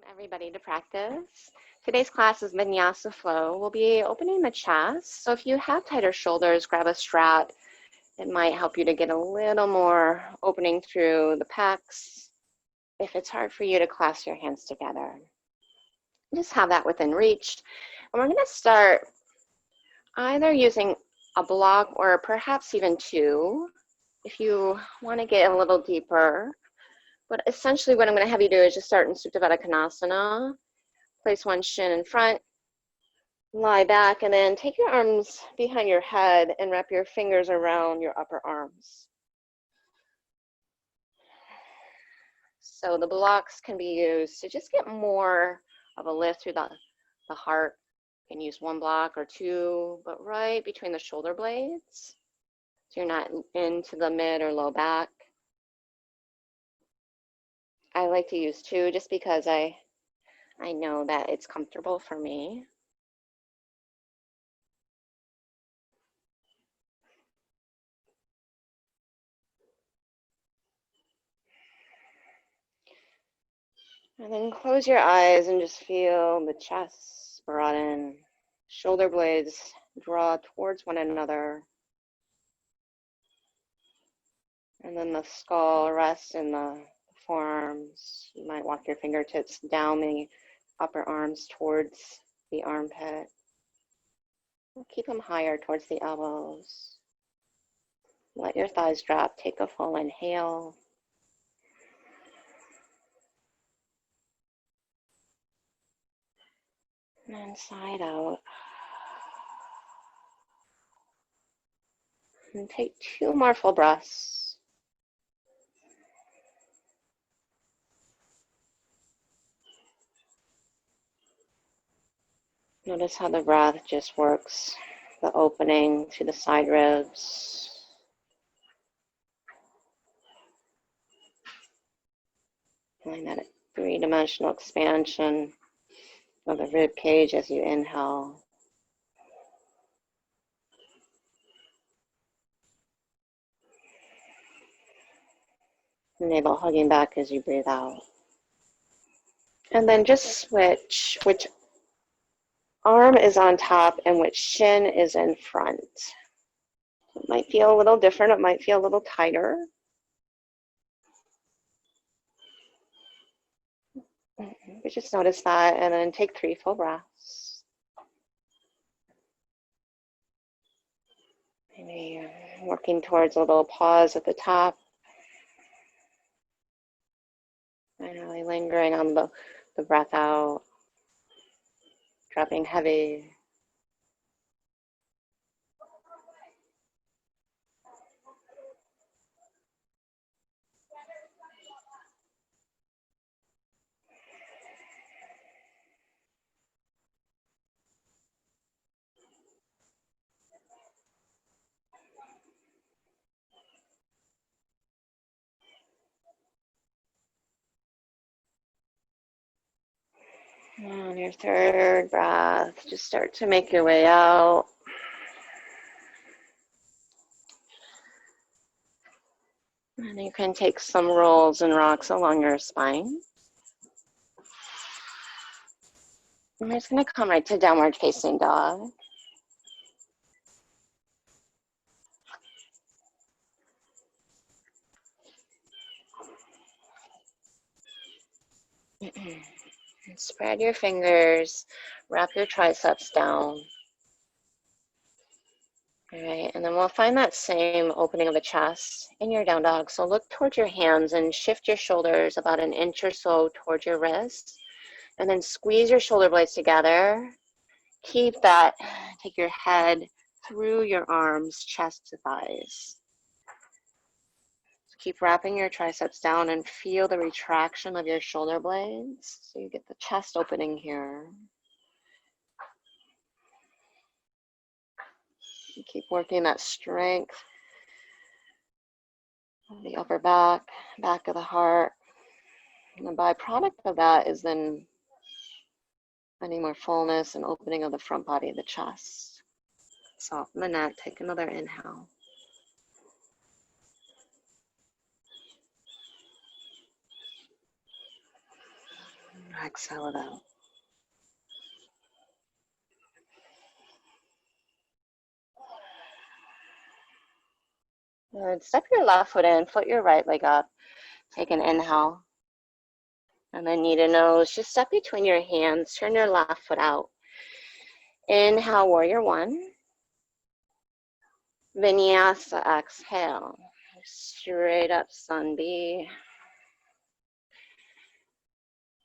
everybody to practice. Today's class is Vinyasa Flow. We'll be opening the chest. So if you have tighter shoulders, grab a strap. It might help you to get a little more opening through the pecs. If it's hard for you to clasp your hands together, just have that within reach. And we're going to start either using a block or perhaps even two if you want to get a little deeper. But essentially what I'm going to have you do is just start in Supta Baddha Konasana. Place one shin in front, lie back, and then take your arms behind your head and wrap your fingers around your upper arms. So the blocks can be used to just get more of a lift through the heart. You can use one block or two, but right between the shoulder blades, so you're not into the mid or low back. I like to use two just because I know that it's comfortable for me. And then close your eyes and just feel the chest broaden, shoulder blades draw towards one another. And then the skull rests in the forearms. You might walk your fingertips down the upper arms towards the armpit. Keep them higher towards the elbows. Let your thighs drop. Take a full inhale. And side out. And take two more full breaths. Notice how the breath just works the opening to the side ribs. Feeling that three-dimensional expansion of the rib cage as you inhale. Navel hugging back as you breathe out. And then just switch which arm is on top and which shin is in front. It might feel a little different. It might feel a little tighter. But just notice that, and then take 3 full breaths. Maybe working towards a little pause at the top. And really lingering on the breath out. Dropping heavy. On your third breath, just start to make your way out. And you can take some rolls and rocks along your spine. I'm just going to come right to downward facing dog. Spread your fingers, wrap your triceps down. All right, and then we'll find that same opening of the chest in your down dog. So look towards your hands and shift your shoulders about an inch or so towards your wrists. And then squeeze your shoulder blades together. Keep that, take your head through your arms, chest to thighs. Keep wrapping your triceps down and feel the retraction of your shoulder blades. So you get the chest opening here. You keep working that strength of the upper back, back of the heart. And the byproduct of that is then finding more fullness and opening of the front body of the chest. Soften the neck, take another inhale. exhale it out. Good. Step your left foot in, foot your right leg up. Take an inhale. And then knee to nose, just step between your hands, turn your left foot out. Inhale, warrior one. Vinyasa, exhale. Straight up, sun B.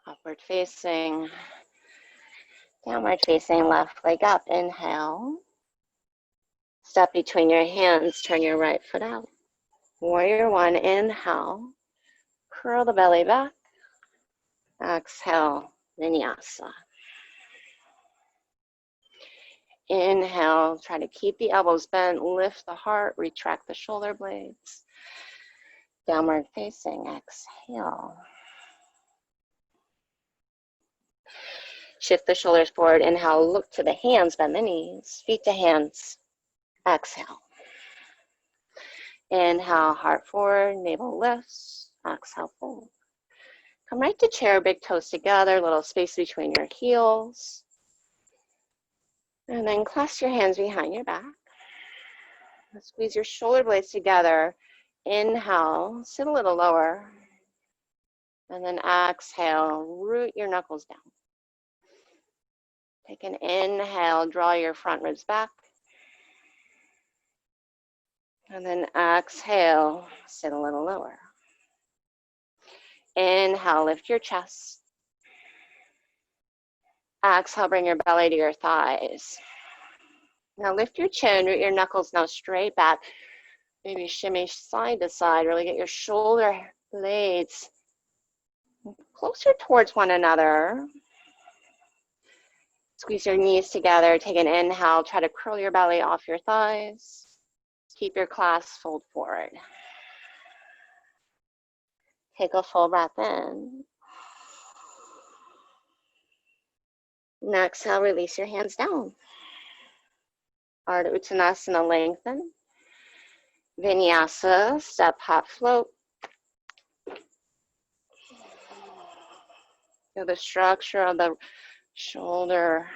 Upward facing. Downward facing, left leg up. Inhale. Step between your hands, turn your right foot out. Warrior one, inhale. Curl the belly back. Exhale, vinyasa. Inhale, try to keep the elbows bent, lift the heart, retract the shoulder blades. Downward facing, exhale. Shift the shoulders forward, inhale, look to the hands, bend the knees, feet to hands, exhale. Inhale, heart forward, navel lifts, exhale, fold. Come right to chair, big toes together, little space between your heels. And then clasp your hands behind your back. Squeeze your shoulder blades together. Inhale, sit a little lower. And then exhale, root your knuckles down. Take an inhale, draw your front ribs back. And then exhale, sit a little lower. Inhale, lift your chest. Exhale, bring your belly to your thighs. Now lift your chin, root your knuckles now straight back. Maybe shimmy side to side, really get your shoulder blades closer towards one another. Squeeze your knees together, take an inhale, try to curl your belly off your thighs. Keep your clasp, fold forward. Take a full breath in. And exhale, release your hands down. Ardha Uttanasana, lengthen. Vinyasa, step, hop, float. Feel the structure of the shoulder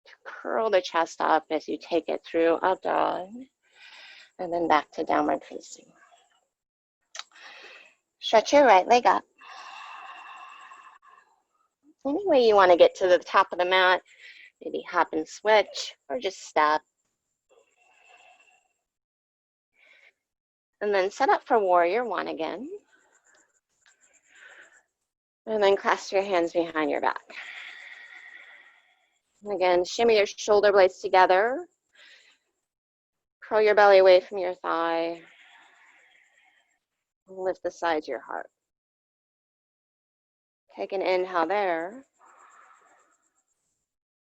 to curl the chest up as you take it through up dog. And then back to downward facing. Stretch your right leg up. Any way you want to get to the top of the mat, maybe hop and switch, or just step. And then set up for warrior one again. And then clasp your hands behind your back. Again, shimmy your shoulder blades together. Curl your belly away from your thigh. Lift the sides of your heart. Take an inhale there.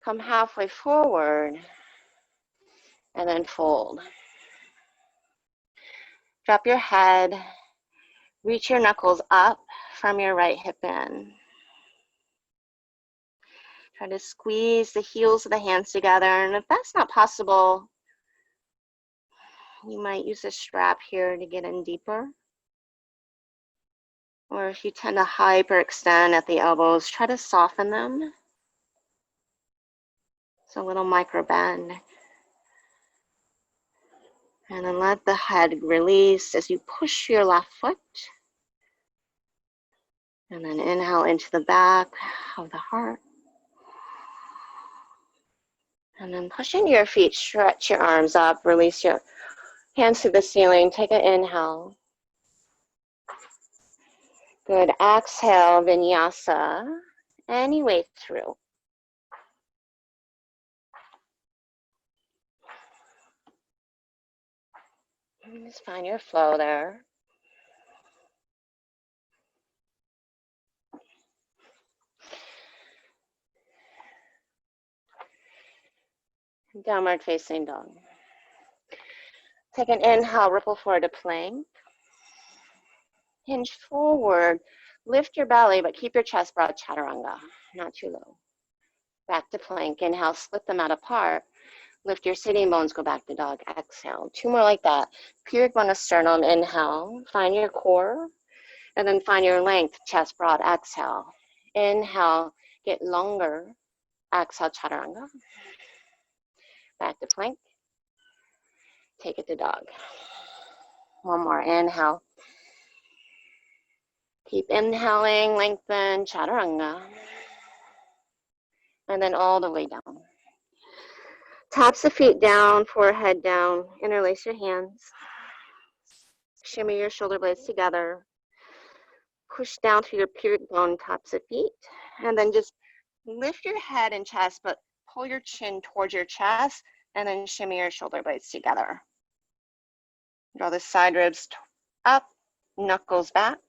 Come halfway forward. And then fold. Drop your head. Reach your knuckles up from your right hip in. Try to squeeze the heels of the hands together. And if that's not possible, you might use a strap here to get in deeper. Or if you tend to hyperextend at the elbows, try to soften them. It's a little micro bend. And then let the head release as you push your left foot. And then inhale into the back of the heart. And then push into your feet, stretch your arms up, release your hands to the ceiling. Take an inhale. Good. Exhale, vinyasa. Any way through. And just find your flow there. Downward facing dog. Take an inhale, ripple forward to plank. Hinge forward. Lift your belly, but keep your chest broad, chaturanga, not too low. Back to plank. Inhale, split them out apart. Lift your sitting bones, go back to dog. Exhale. Two more like that. Pubic bone to sternum. Inhale. Find your core. And then find your length, chest broad. Exhale. Inhale, get longer. Exhale, chaturanga. Back to plank. Take it to dog. One more, inhale. Keep inhaling, lengthen, chaturanga. And then all the way down. Taps the feet down, forehead down, interlace your hands. Shimmy your shoulder blades together. Push down through your pubic bone, taps the feet. And then just lift your head and chest, but pull your chin towards your chest, and then shimmy your shoulder blades together. Draw the side ribs up, knuckles back.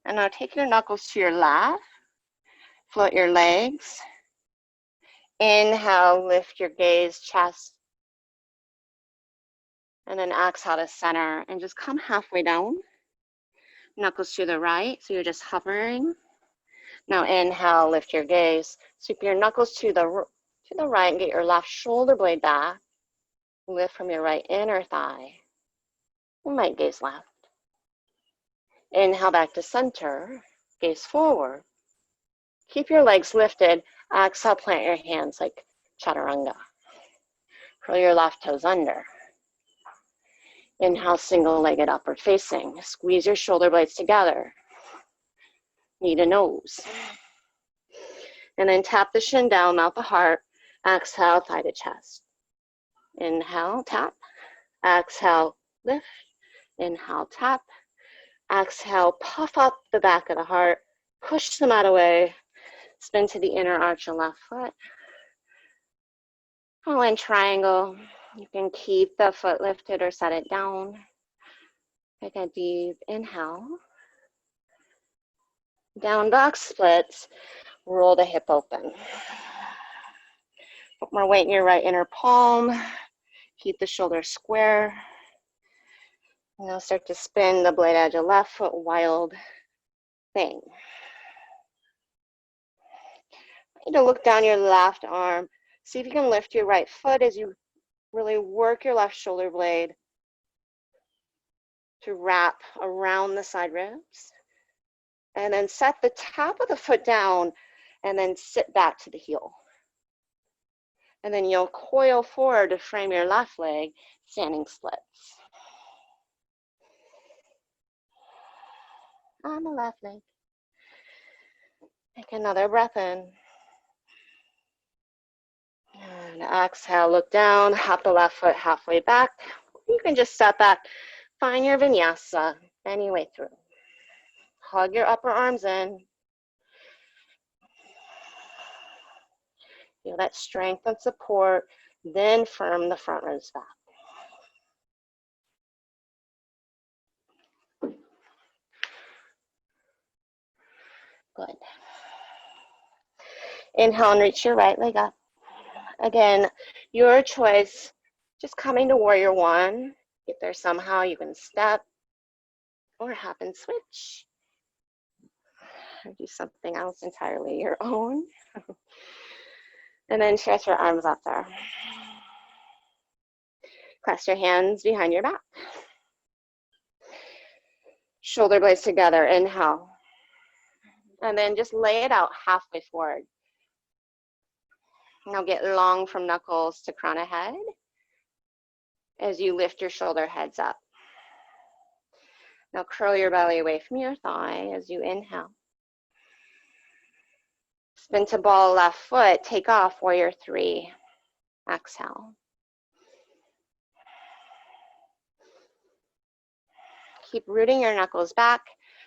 And now take your knuckles to your left. Float your legs. Inhale, lift your gaze, chest. And then exhale to center and just come halfway down. Knuckles to the right, so you're just hovering. Now inhale, lift your gaze. Sweep your knuckles to the right and get your left shoulder blade back. Lift from your right inner thigh. You might gaze left. Inhale back to center, gaze forward. Keep your legs lifted. Exhale, plant your hands like chaturanga. Curl your left toes under. Inhale, single-legged upward facing. Squeeze your shoulder blades together. Knee to nose. And then tap the shin down, mouth to heart. Exhale, thigh to chest. Inhale, tap. Exhale, lift. Inhale, tap. Exhale, puff up the back of the heart. Push the mat away. Spin to the inner arch of left foot. Roll in triangle. You can keep the foot lifted or set it down. Take a deep inhale. Down dog splits. Roll the hip open. Put more weight in your right inner palm. Keep the shoulders square. Now start to spin the blade edge of left foot, wild thing. You need to look down your left arm. See if you can lift your right foot as you really work your left shoulder blade to wrap around the side ribs. And then set the top of the foot down and then sit back to the heel. And then you'll coil forward to frame your left leg, standing splits. On the left leg. Take another breath in. And exhale, look down, hop the left foot halfway back. You can just step back, find your vinyasa any way through. Hug your upper arms in. Feel that strength and support, then firm the front ribs back. Good. Inhale and reach your right leg up. Again, your choice, just coming to warrior one. Get there somehow, you can step or hop and switch. Or do something else entirely your own. And then stretch your arms up there. Clasp your hands behind your back. Shoulder blades together, inhale. And then just lay it out halfway forward. Now get long from knuckles to crown of head as you lift your shoulder heads up. Now curl your belly away from your thigh as you inhale. Spin to ball left foot, take off, warrior three. Exhale. Keep rooting your knuckles back.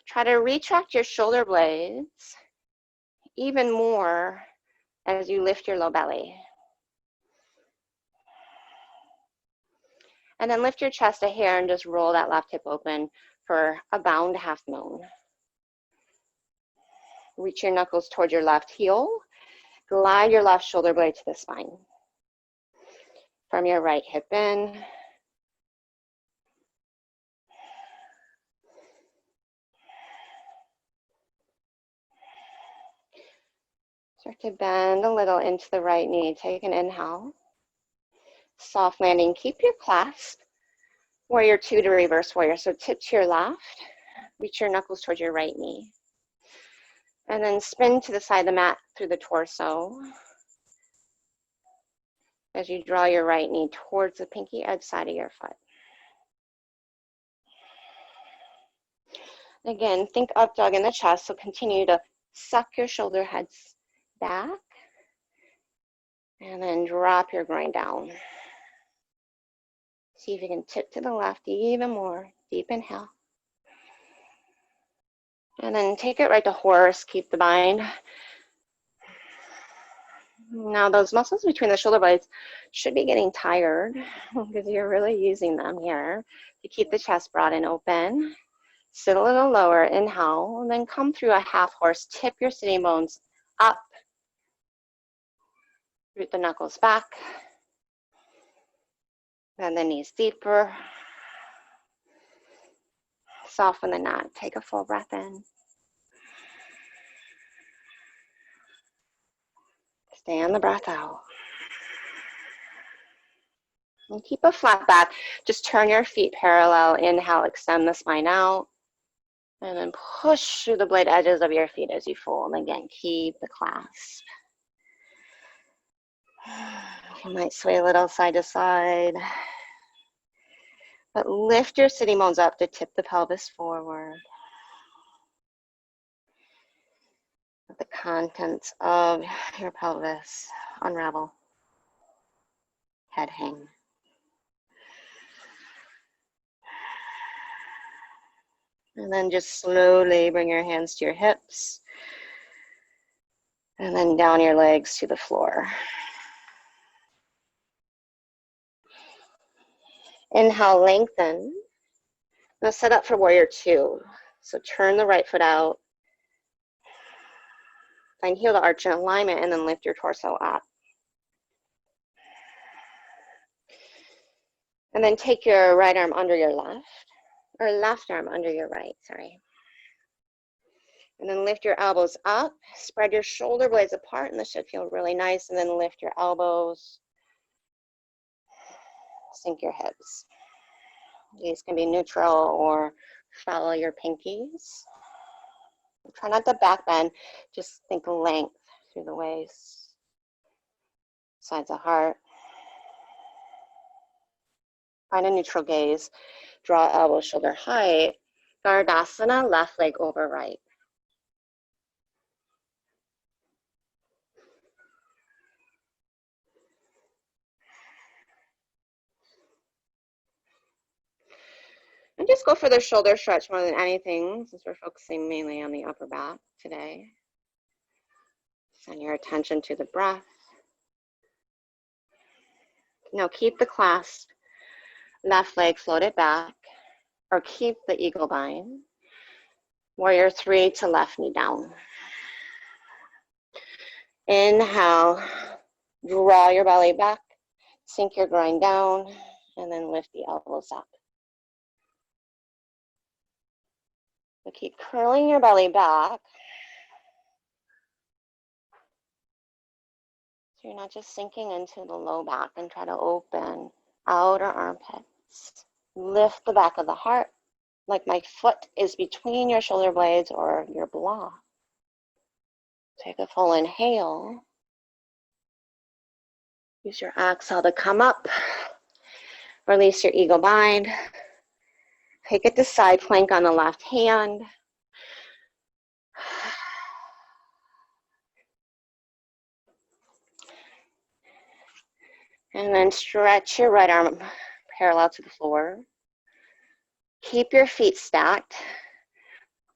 Try to retract your shoulder blades even more as you lift your low belly. And then lift your chest a hair and just roll that left hip open for a bound half moon. Reach your knuckles towards your left heel. Glide your left shoulder blade to the spine. From your right hip in. Start to bend a little into the right knee. Take an inhale. Soft landing. Keep your clasp. Warrior two to reverse warrior. So tip to your left. Reach your knuckles towards your right knee. And then spin to the side of the mat through the torso as you draw your right knee towards the pinky edge side of your foot. Again, think up dog in the chest, so continue to suck your shoulder heads back and then drop your groin down. See if you can tip to the left even more. Deep inhale. And then take it right to horse, keep the bind. Now those muscles between the shoulder blades should be getting tired because you're really using them here to keep the chest broad and open. Sit a little lower, inhale, and then come through a half horse. Tip your sitting bones up. Root the knuckles back. Bend the knees deeper. Soften the neck. Take a full breath in. Stay on the breath out. And keep a flat back. Just turn your feet parallel. Inhale, extend the spine out. And then push through the blade edges of your feet as you fold. And again, keep the clasp. You might sway a little side to side. But lift your sitting bones up to tip the pelvis forward. Let the contents of your pelvis unravel. Head hang. And then just slowly bring your hands to your hips. And then down your legs to the floor. Inhale, lengthen. Now set up for warrior two. So turn the right foot out. Find heel to arch in alignment and then lift your torso up. And then take your right arm under your left, or left arm under your right, sorry. And then lift your elbows up, spread your shoulder blades apart, and this should feel really nice. And then lift your elbows, sink your hips. These can be neutral or follow your pinkies. Try not to back bend, just think length through the waist, sides of heart. Find a neutral gaze, draw elbow shoulder height, Gardasana, left leg over right. And just go for the shoulder stretch more than anything, since we're focusing mainly on the upper back today. Send your attention to the breath. Now keep the clasp, left leg floated back, or keep the eagle bind. Warrior three to left knee down. Inhale, draw your belly back, sink your groin down, and then lift the elbows up. So keep curling your belly back. So you're not just sinking into the low back, and try to open outer armpits. Lift the back of the heart like my foot is between your shoulder blades or your block. Take a full inhale. Use your exhale to come up. Release your eagle bind. Take it to side plank on the left hand. And then stretch your right arm parallel to the floor. Keep your feet stacked.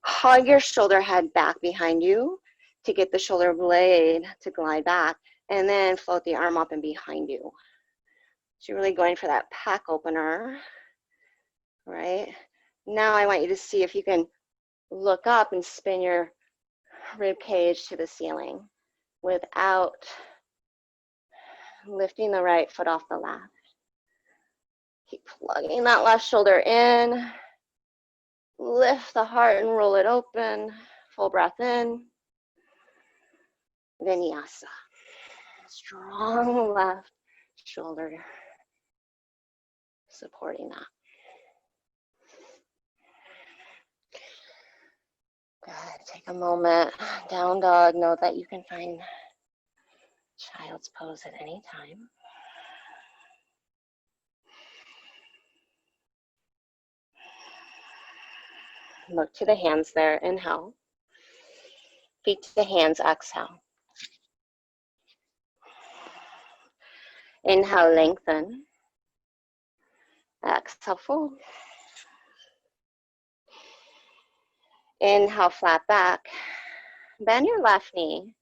Hug your shoulder head back behind you to get the shoulder blade to glide back, and then float the arm up and behind you. So you're really going for that pec opener, right? Now I want you to see if you can look up and spin your rib cage to the ceiling without lifting the right foot off the left. Keep plugging that left shoulder in. Lift the heart and roll it open. Full breath in. Vinyasa. Strong left shoulder supporting that. Good. Take a moment. Down dog. Know that you can find child's pose at any time. Look to the hands there. Inhale. Feet to the hands. Exhale. Inhale, lengthen. Exhale, fold. Inhale, flat back. Bend your left knee.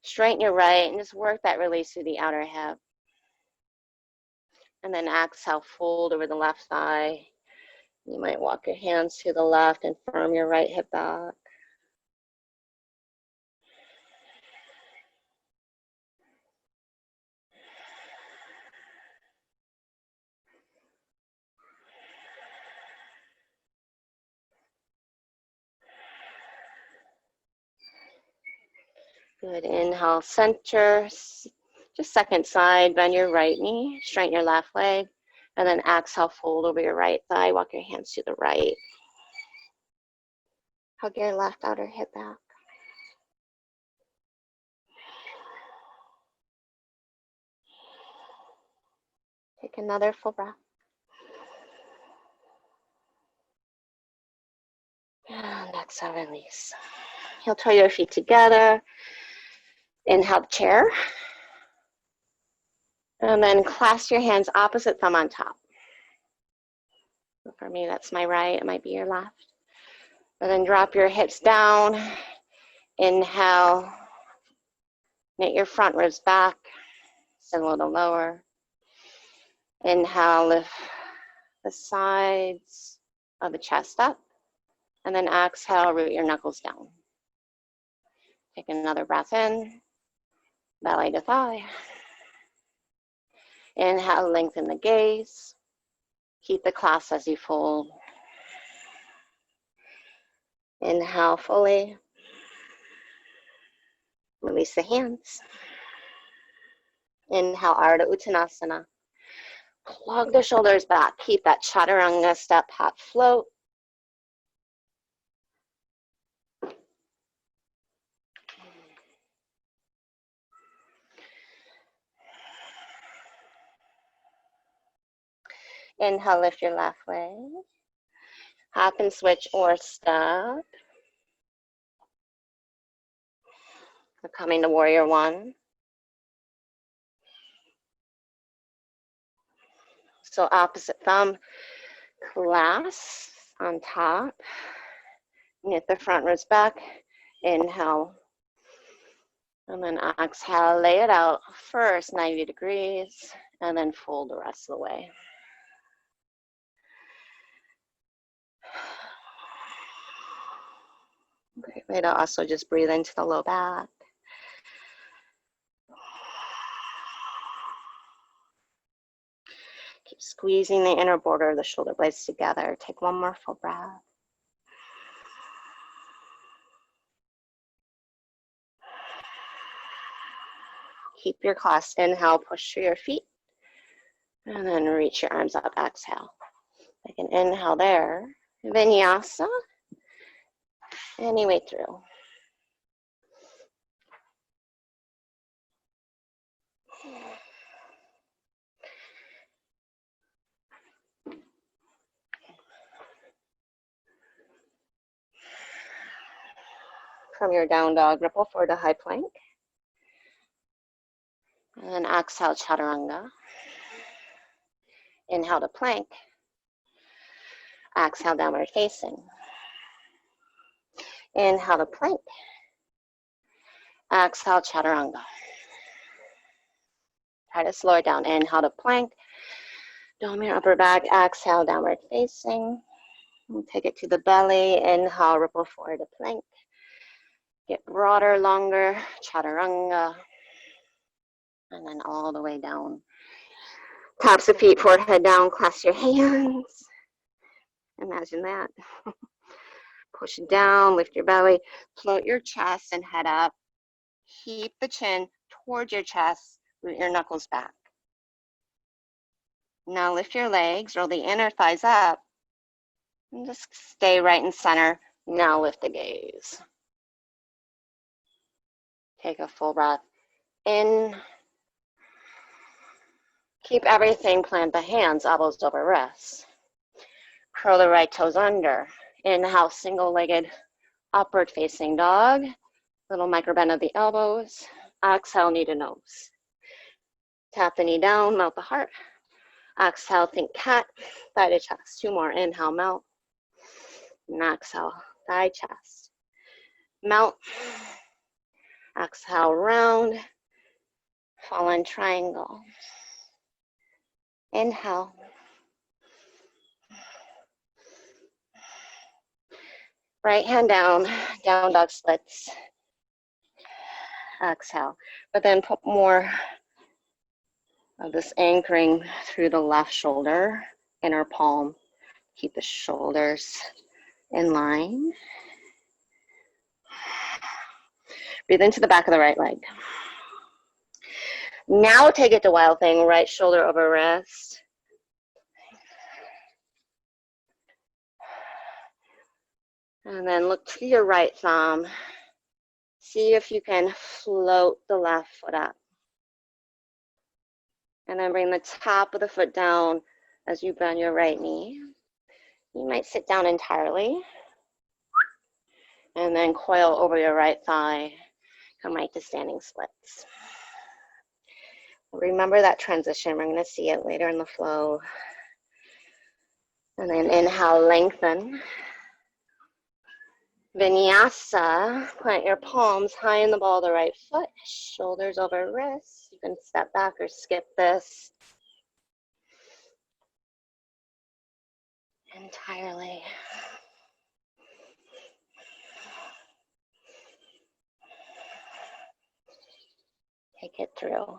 Straighten your right and just work that release through the outer hip. And then exhale, fold over the left thigh. You might walk your hands to the left and firm your right hip back. Good. Inhale, center. Just second side, bend your right knee, straighten your left leg, and then exhale, fold over your right thigh, walk your hands to the right. Hug your left outer hip back. Take another full breath. And exhale, release. Heel toe your feet together. Inhale, chair. And then clasp your hands opposite thumb on top. For me, that's my right. It might be your left. And then drop your hips down. Inhale. Knit your front ribs back. Sit a little lower. Inhale, lift the sides of the chest up. And then exhale, root your knuckles down. Take another breath in. Belly to thigh. Inhale, lengthen the gaze. Keep the clasp as you fold. Inhale fully. Release the hands. Inhale, Ardha Uttanasana. Plug the shoulders back. Keep that Chaturanga step, hop, float. Inhale, lift your left leg. Hop and switch or step. We're coming to warrior one. So opposite thumb, clasp on top. Knit the front ribs back. Inhale. And then exhale, lay it out first 90 degrees, and then fold the rest of the way. Great way to also just breathe into the low back. Keep squeezing the inner border of the shoulder blades together. Take one more full breath. Keep your clasp. Inhale, push through your feet. And then reach your arms up, exhale. Take an inhale there. Vinyasa. Any way through. From your down dog, ripple forward to high plank. And then exhale, Chaturanga. Inhale to plank. Exhale, downward facing. Inhale to plank. Exhale, Chaturanga. Try to slow it down. Inhale to plank. Dome your upper back. Exhale, downward facing. We'll take it to the belly. Inhale, ripple forward to plank. Get broader, longer, Chaturanga. And then all the way down. Tops of feet, forehead down, clasp your hands. Imagine that. Push it down, lift your belly, float your chest and head up. Keep the chin towards your chest, root your knuckles back. Now lift your legs, roll the inner thighs up, and just stay right in center. Now lift the gaze. Take a full breath in. Keep everything, plant the hands, elbows over wrists. Curl the right toes under. Inhale, single-legged upward facing dog. Little micro bend of the elbows. Exhale, knee to nose. Tap the knee down, melt the heart. Exhale, think cat, thigh to chest. 2 more. Inhale, melt. And exhale, thigh, chest. Melt. Exhale, round. Fallen triangle. Inhale. Right hand down, down dog splits. Exhale. But then put more of this anchoring through the left shoulder, inner palm. Keep the shoulders in line. Breathe into the back of the right leg. Now take it to wild thing, right shoulder over wrist. And then look to your right thumb. See if you can float the left foot up. And then bring the top of the foot down as you bend your right knee. You might sit down entirely. And then coil over your right thigh. Come right to standing splits. Remember that transition. We're going to see it later in the flow. And then inhale, lengthen. Vinyasa, plant your palms high in the ball of the right foot, shoulders over wrists. You can step back or skip this entirely. Take it through.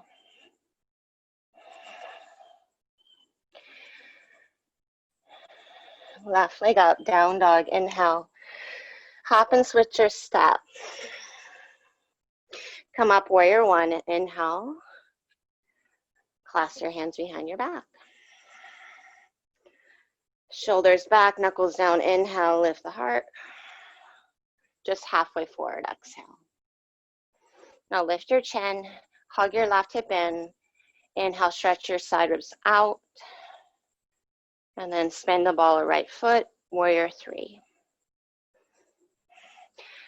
Left leg up, down dog, inhale. Hop and switch your step. Come up, warrior one, inhale. Clasp your hands behind your back. Shoulders back, knuckles down, inhale, lift the heart. Just halfway forward, exhale. Now lift your chin, hug your left hip in. Inhale, stretch your side ribs out. And then spin the ball of right foot, warrior three.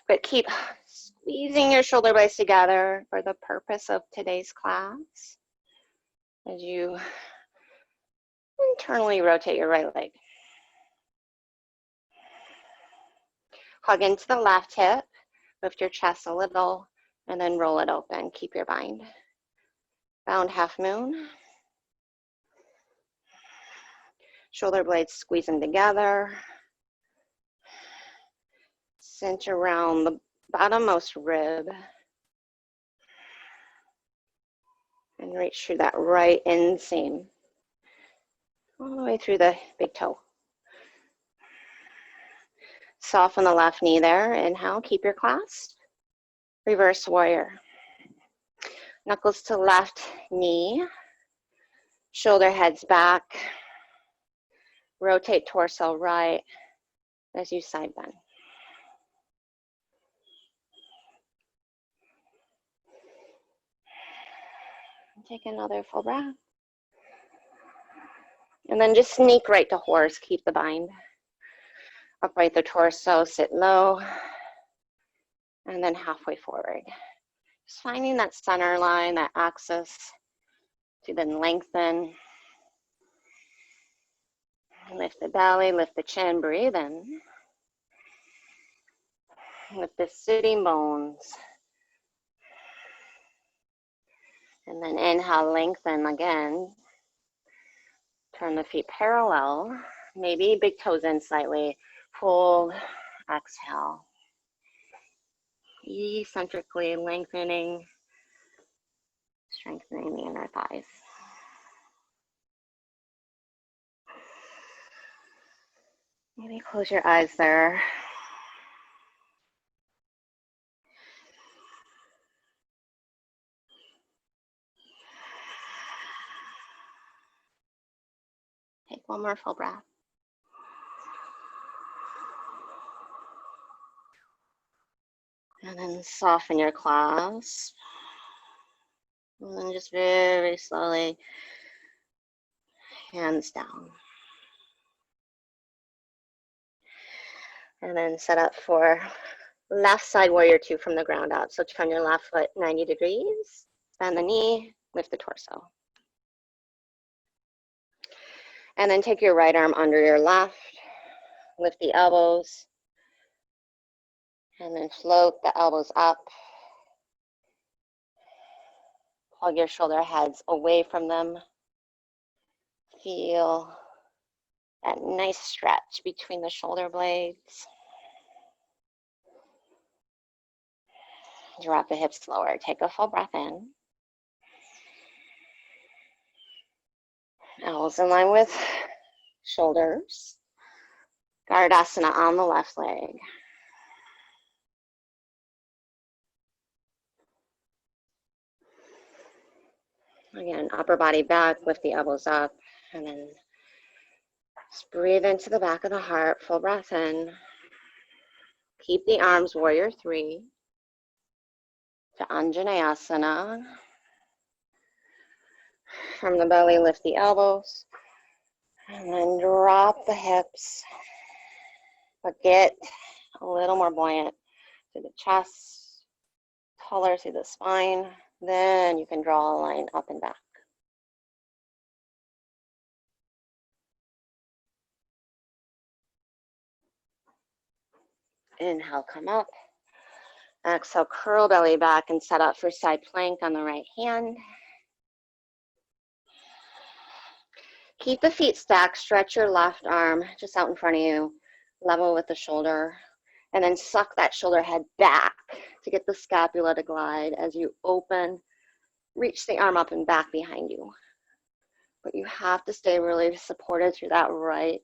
But keep squeezing your shoulder blades together for the purpose of today's class as you internally rotate your right leg. Hug into the left hip, lift your chest a little, and then roll it open. Keep your bind. Bound half moon. Shoulder blades squeezing together. Cinch around the bottommost rib. And reach through that right inseam. All the way through the big toe. Soften the left knee there. Inhale, keep your clasp. Reverse warrior. Knuckles to left knee. Shoulder heads back. Rotate torso right as you side bend. Take another full breath. And then just sneak right to horse. Keep the bind. Upright the torso, sit low. And then halfway forward. Just finding that center line, that axis to then lengthen. Lift the belly, lift the chin, breathe in. Lift the sitting bones. And then inhale, lengthen again. Turn the feet parallel. Maybe big toes in slightly. Fold, exhale. Eccentrically lengthening, strengthening the inner thighs. Maybe close your eyes there. Take one more full breath. And then soften your clasp. And then just very slowly, hands down. And then set up for left side warrior two from the ground up. So turn your left foot 90 degrees, bend the knee, lift the torso. And then take your right arm under your left, lift the elbows, and then float the elbows up. Plug your shoulder heads away from them. Feel that nice stretch between the shoulder blades. Drop the hips lower. Take a full breath in. Elbows in line with shoulders. Gardasana on the left leg. Again, upper body back, lift the elbows up, and then just breathe into the back of the heart, full breath in. Keep the arms, warrior three, to Anjaneyasana. From the belly, lift the elbows, and then drop the hips, but get a little more buoyant through the chest, taller through the spine. Then you can draw a line up and back. Inhale, come up. Exhale, curl belly back and set up for side plank on the right hand. Keep the feet stacked, stretch your left arm just out in front of you, level with the shoulder, and then suck that shoulder head back to get the scapula to glide as you open. Reach the arm up and back behind you. But you have to stay really supported through that right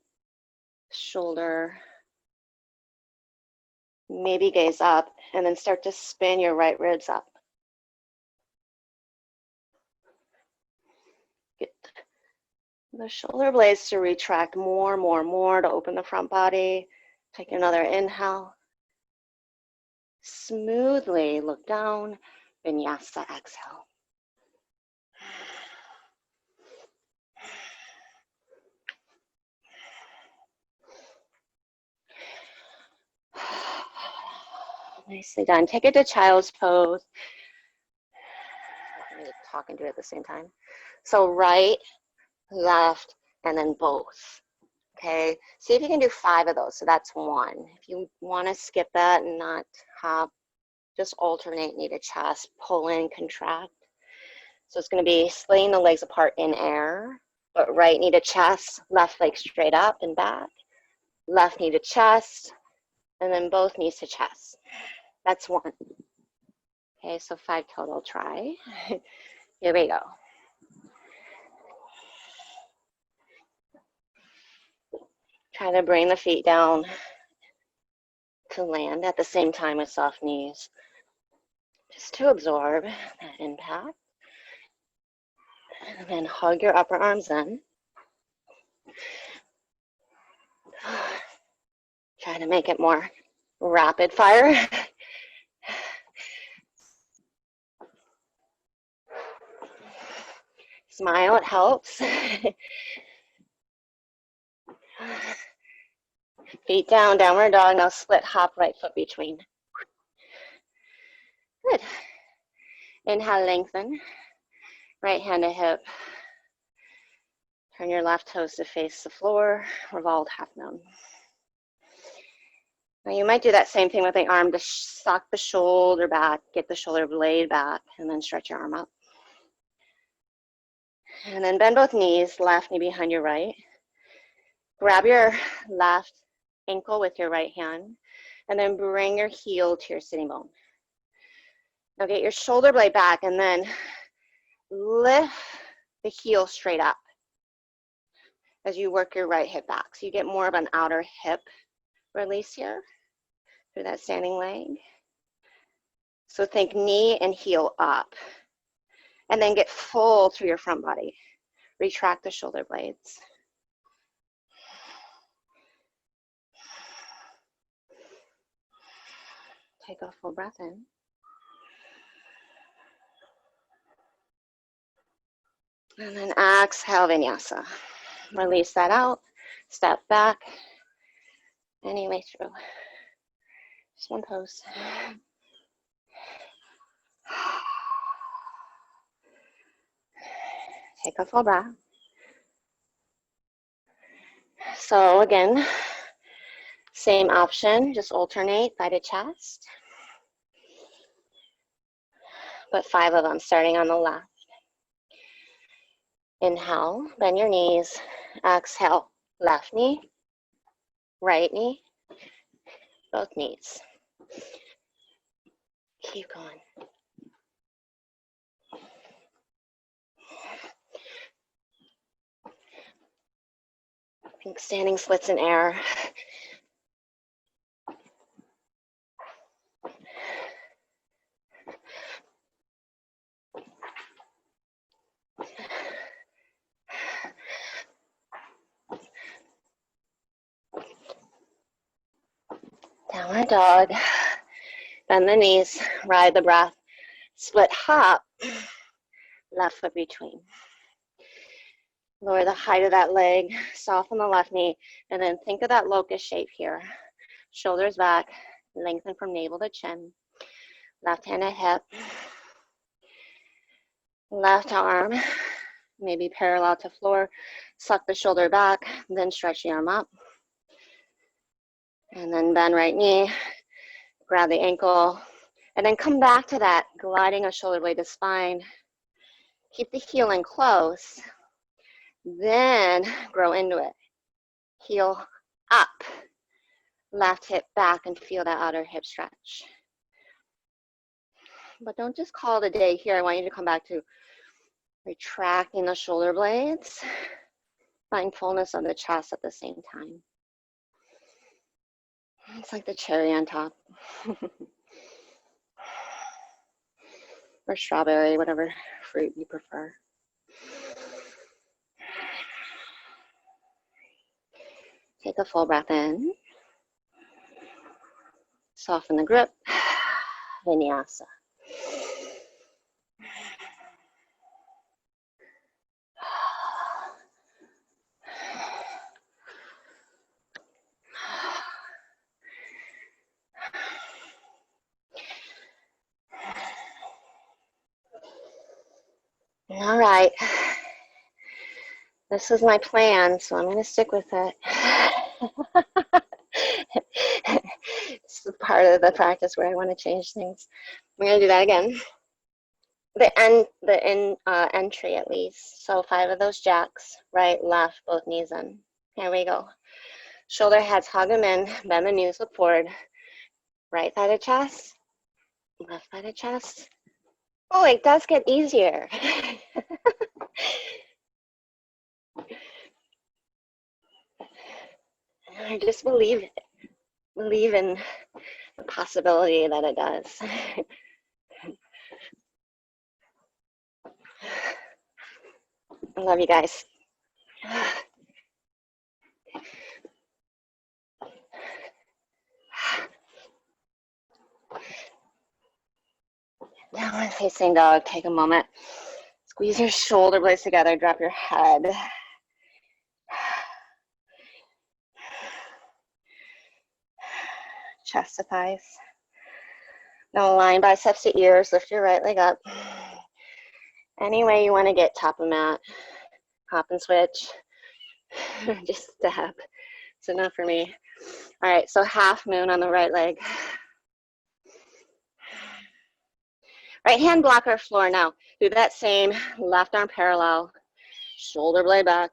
shoulder. Maybe gaze up and then start to spin your right ribs up. Get the shoulder blades to retract more to open the front body. Take another inhale. Smoothly look down, vinyasa exhale. Nicely done. Take it to child's pose. I'm talking to it at the same time. So right, left, and then both. Okay, see if you can do 5 of those. So that's 1. If you want to skip that and not hop, just alternate knee to chest, pull in, contract. So it's going to be splitting the legs apart in air, but right knee to chest, left leg straight up and back, left knee to chest, and then both knees to chest. That's 1. Okay, so 5 total. Try. Here we go. Try to bring the feet down to land at the same time with soft knees, just to absorb that impact. And then hug your upper arms in. Try to make it more rapid fire. Smile, it helps. Feet down, downward dog. Now split hop right foot between. Good. Inhale, lengthen. Right hand to hip. Turn your left toes to face the floor. Revolved half moon. Now you might do that same thing with the arm to suck the shoulder back, get the shoulder blade back, and then stretch your arm up. And then bend both knees, left knee behind your right. Grab your left ankle with your right hand, and then bring your heel to your sitting bone. Now get your shoulder blade back, and then lift the heel straight up as you work your right hip back. So you get more of an outer hip release here through that standing leg. So think knee and heel up. And then get full through your front body. Retract the shoulder blades. Take a full breath in. And then exhale, vinyasa. Release that out, step back, any way through. Just one pose. Take a full breath. So again, same option, just alternate thigh to chest. But 5 of them, starting on the left. Inhale, bend your knees. Exhale, left knee, right knee, both knees. Keep going. Think standing splits in air. Downward dog. Bend the knees, ride the breath. Split hop, left foot between. Lower the height of that leg, soften the left knee, and then think of that locust shape here. Shoulders back, lengthen from navel to chin. Left hand at hip. Left arm, maybe parallel to floor. Suck the shoulder back, then stretch the arm up. And then bend right knee, grab the ankle, and then come back to that, gliding a shoulder blade to spine. Keep the heel in close, then grow into it. Heel up, left hip back, and feel that outer hip stretch. But don't just call it a day here. I want you to come back to retracting the shoulder blades, find fullness of the chest at the same time. It's like the cherry on top. Or strawberry, whatever fruit you prefer. Take a full breath in. Soften the grip. Vinyasa. All right. This is my plan, so I'm going to stick with it. It's the part of the practice where I want to change things. We're going to do that again. The entry at least. So 5 of those jacks, right, left, both knees in. Here we go. Shoulder heads, hug them in, bend the knees, look forward. Right thigh to chest, left thigh to chest. Oh, it does get easier. I just believe in the possibility that it does. I love you guys. Downward facing dog, take a moment. Squeeze your shoulder blades together, drop your head. Chest to thighs. Now align biceps to ears, lift your right leg up. Any way you want to get top of mat. Hop and switch. Just step. It's enough for me. All right, so half moon on the right leg. Right hand block our floor now. Do that same, left arm parallel, shoulder blade back,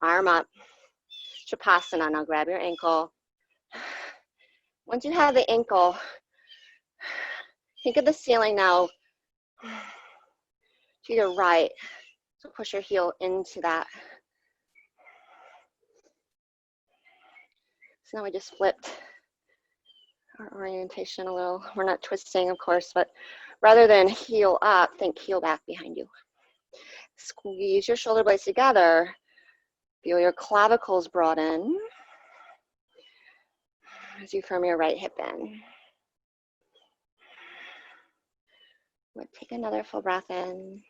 arm up. Shavasana, now grab your ankle. Once you have the ankle, think of the ceiling now to your right. So push your heel into that. So now we just flipped our orientation a little. We're not twisting, of course, but rather than heel up, think heel back behind you. Squeeze your shoulder blades together. Feel your clavicles broaden as you firm your right hip in. Take another full breath in.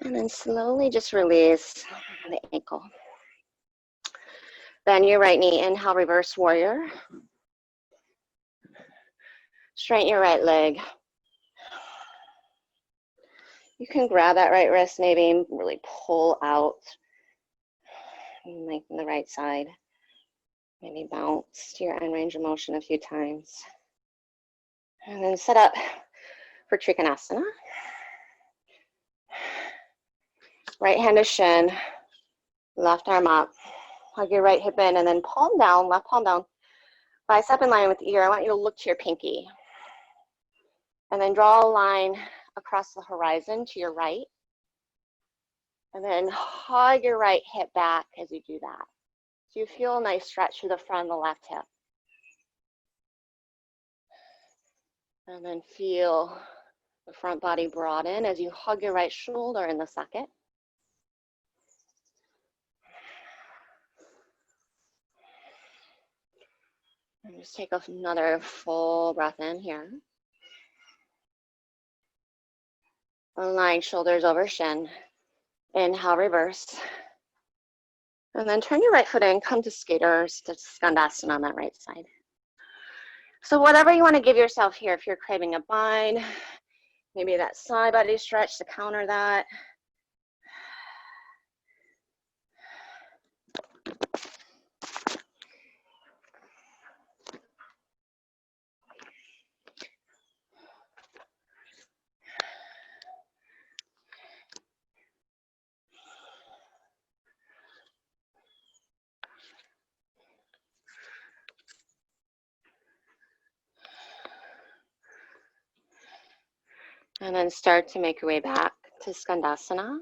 And then slowly just release the ankle. Bend your right knee, inhale, reverse warrior. Straighten your right leg. You can grab that right wrist, maybe really pull out. Lengthen the right side. Maybe bounce to your end range of motion a few times. And then set up for Trikonasana. Right hand to shin, left arm up. Hug your right hip in and then palm down, left palm down. Bicep in line with the ear. I want you to look to your pinky. And then draw a line across the horizon to your right. And then hug your right hip back as you do that. So you feel a nice stretch through the front of the left hip. And then feel the front body broaden as you hug your right shoulder in the socket. And just take another full breath in here. Align shoulders over shin. Inhale, reverse. And then turn your right foot in, come to skaters, to Skandasana on that right side. So whatever you want to give yourself here, if you're craving a bind, maybe that side body stretch to counter that. And then start to make your way back to Skandasana.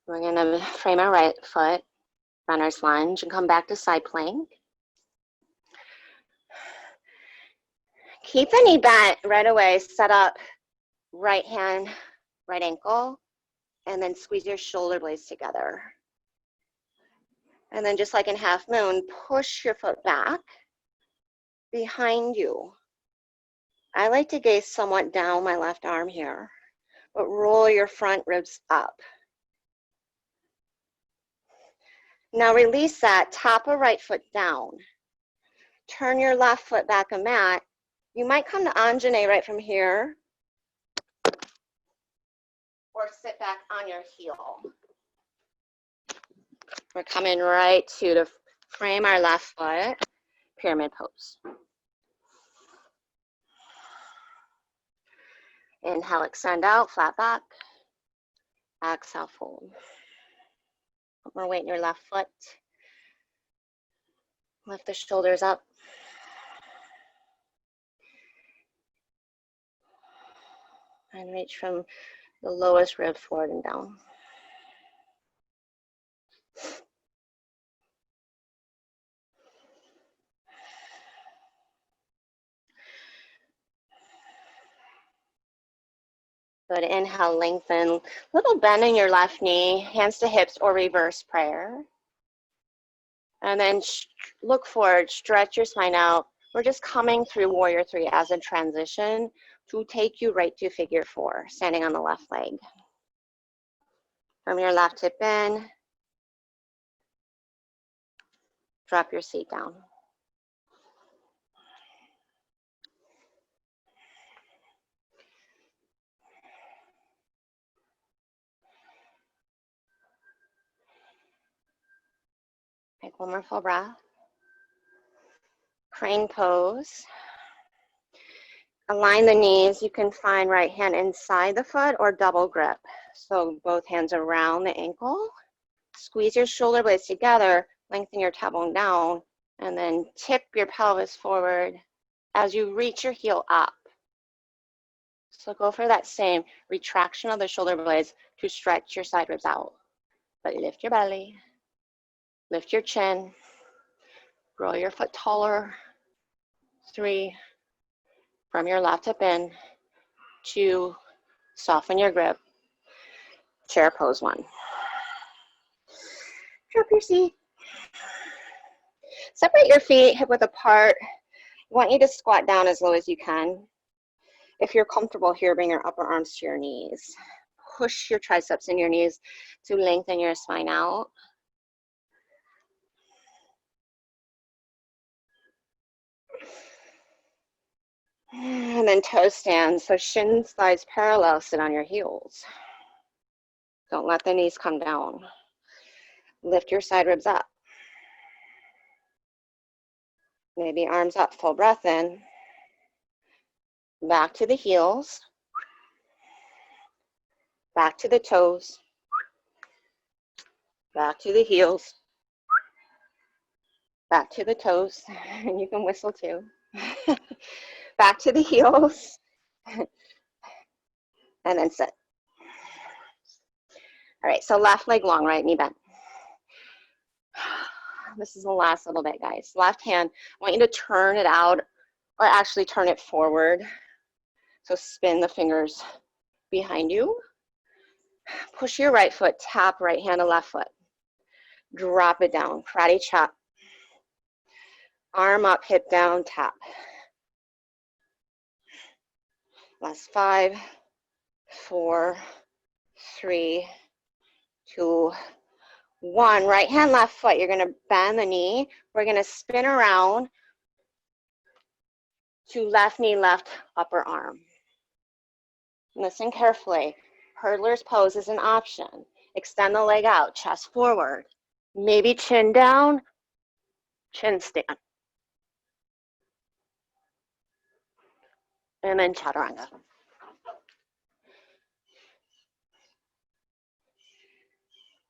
We're going to frame our right foot, runner's lunge, and come back to side plank. Keep the knee bent right away. Set up right hand, right ankle, and then squeeze your shoulder blades together. And then just like in half moon, push your foot back behind you. I like to gaze somewhat down my left arm here, but roll your front ribs up. Now release that, top of right foot down. Turn your left foot back a mat. You might come to Anjane right from here, or sit back on your heel. We're coming right to frame our left foot, pyramid pose. Inhale, extend out, flat back. Exhale, fold. Put more weight in your left foot. Lift the shoulders up. And reach from the lowest rib forward and down. Good, inhale, lengthen. Little bend in your left knee, hands to hips or reverse prayer. And then look forward, stretch your spine out. We're just coming through Warrior Three as a transition to take you right to Figure Four, standing on the left leg. From your left hip in, drop your seat down. Take one more full breath. Crane pose. Align the knees. You can find right hand inside the foot or double grip. So both hands around the ankle. Squeeze your shoulder blades together, lengthen your tailbone down, and then tip your pelvis forward as you reach your heel up. So go for that same retraction of the shoulder blades to stretch your side ribs out. But lift your belly, lift your chin, grow your foot taller. 3, from your left hip in. 2, soften your grip. Chair pose 1. Drop your seat. Separate your feet hip width apart. I want you to squat down as low as you can. If you're comfortable here, bring your upper arms to your knees. Push your triceps in your knees to lengthen your spine out. And then toe stand. So shins, thighs parallel, sit on your heels. Don't let the knees come down. Lift your side ribs up. Maybe arms up, full breath in. Back to the heels. Back to the toes. Back to the heels. Back to the toes. And you can whistle too. Back to the heels. And then sit. All right, so left leg long, right knee bent. This is the last little bit, guys. Left hand, I want you to turn it out, or actually turn it forward. So spin the fingers behind you. Push your right foot, tap right hand to left foot. Drop it down, karate chop. Arm up, hip down, tap. Last 5, 4, 3, 2, 1. Right hand, left foot. You're going to bend the knee. We're going to spin around to left knee, left upper arm. Listen carefully. Hurdler's pose is an option. Extend the leg out, chest forward. Maybe chin down, chin stand. And then chaturanga.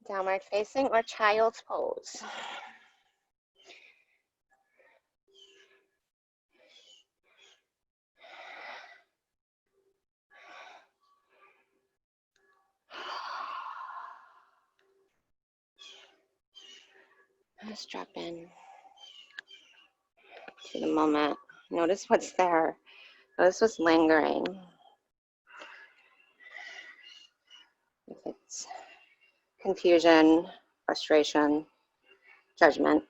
Downward facing or child's pose. Just drop in to the moment. Notice what's there. Notice what's lingering. If it's confusion, frustration, judgment.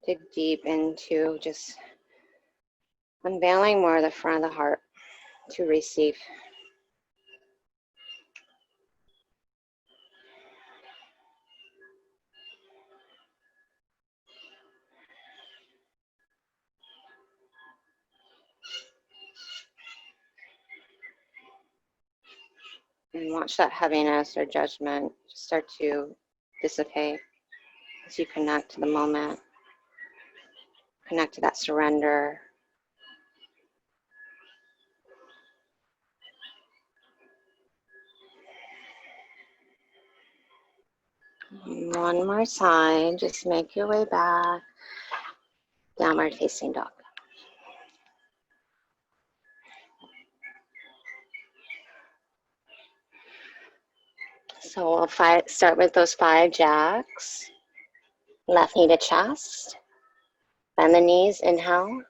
Dig deep into just unveiling more of the front of the heart to receive. And watch that heaviness or judgment start to dissipate as you connect to the moment, connect to that surrender. One more side, just make your way back. Downward facing dog. So we'll start with those 5 jacks. Left knee to chest. Bend the knees, inhale.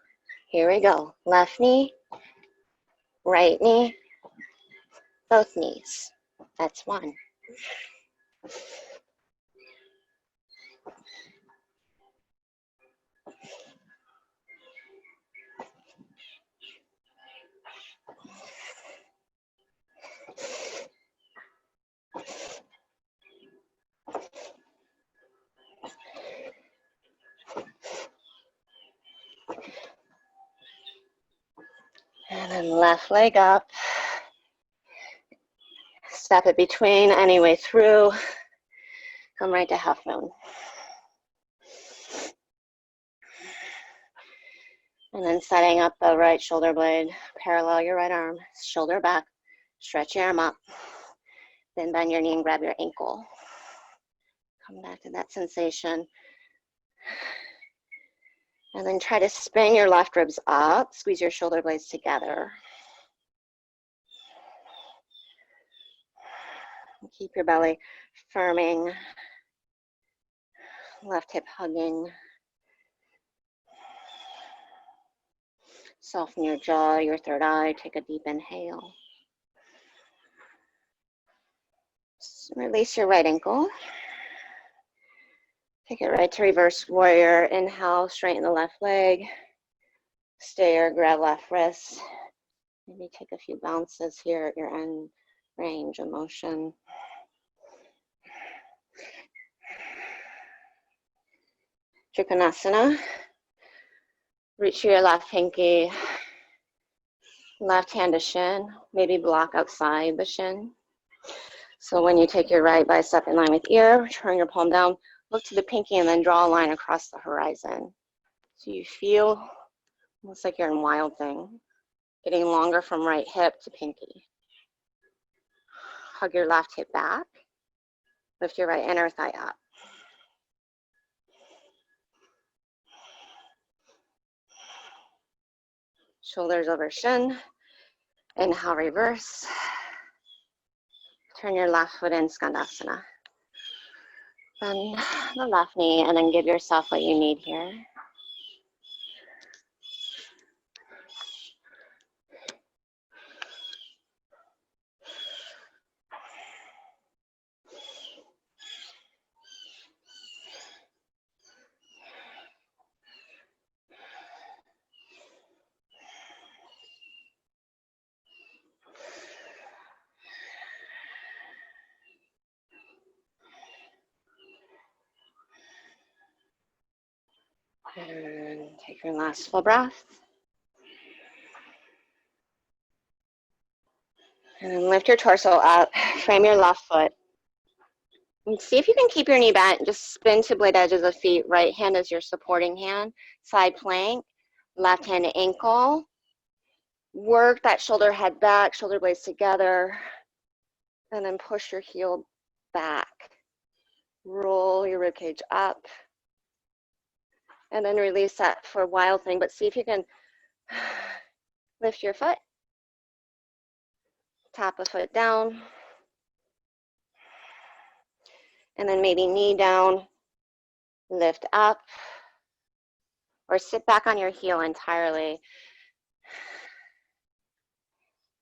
Here we go. Left knee, right knee, both knees. That's 1. And then left leg up. Step it between, any way through. Come right to half moon. And then setting up the right shoulder blade, parallel your right arm, shoulder back, stretch your arm up. Then bend your knee and grab your ankle. Come back to that sensation. And then try to spin your left ribs up, squeeze your shoulder blades together. Keep your belly firming, left hip hugging. Soften your jaw, your third eye, take a deep inhale. Just release your right ankle. Take it right to reverse warrior. Inhale, straighten the left leg. Stay or grab left wrist. Maybe take a few bounces here at your end range of motion. Trikonasana. Reach your left pinky, left hand to shin. Maybe block outside the shin. So when you take your right bicep in line with ear, turn your palm down, look to the pinky, and then draw a line across the horizon. So you feel almost like you're in Wild Thing, getting longer from right hip to pinky. Hug your left hip back. Lift your right inner thigh up. Shoulders over shin. Inhale, reverse. Turn your left foot in, Skandasana. Bend the left knee and then give yourself what you need here. And take your last full breath. And then lift your torso up, frame your left foot. And see if you can keep your knee bent. Just spin to blade edges of feet. Right hand is your supporting hand. Side plank, left hand ankle. Work that shoulder head back, shoulder blades together. And then push your heel back. Roll your ribcage up. And then release that for Wild Thing. But see if you can lift your foot. Tap a foot down. And then maybe knee down, lift up, or sit back on your heel entirely.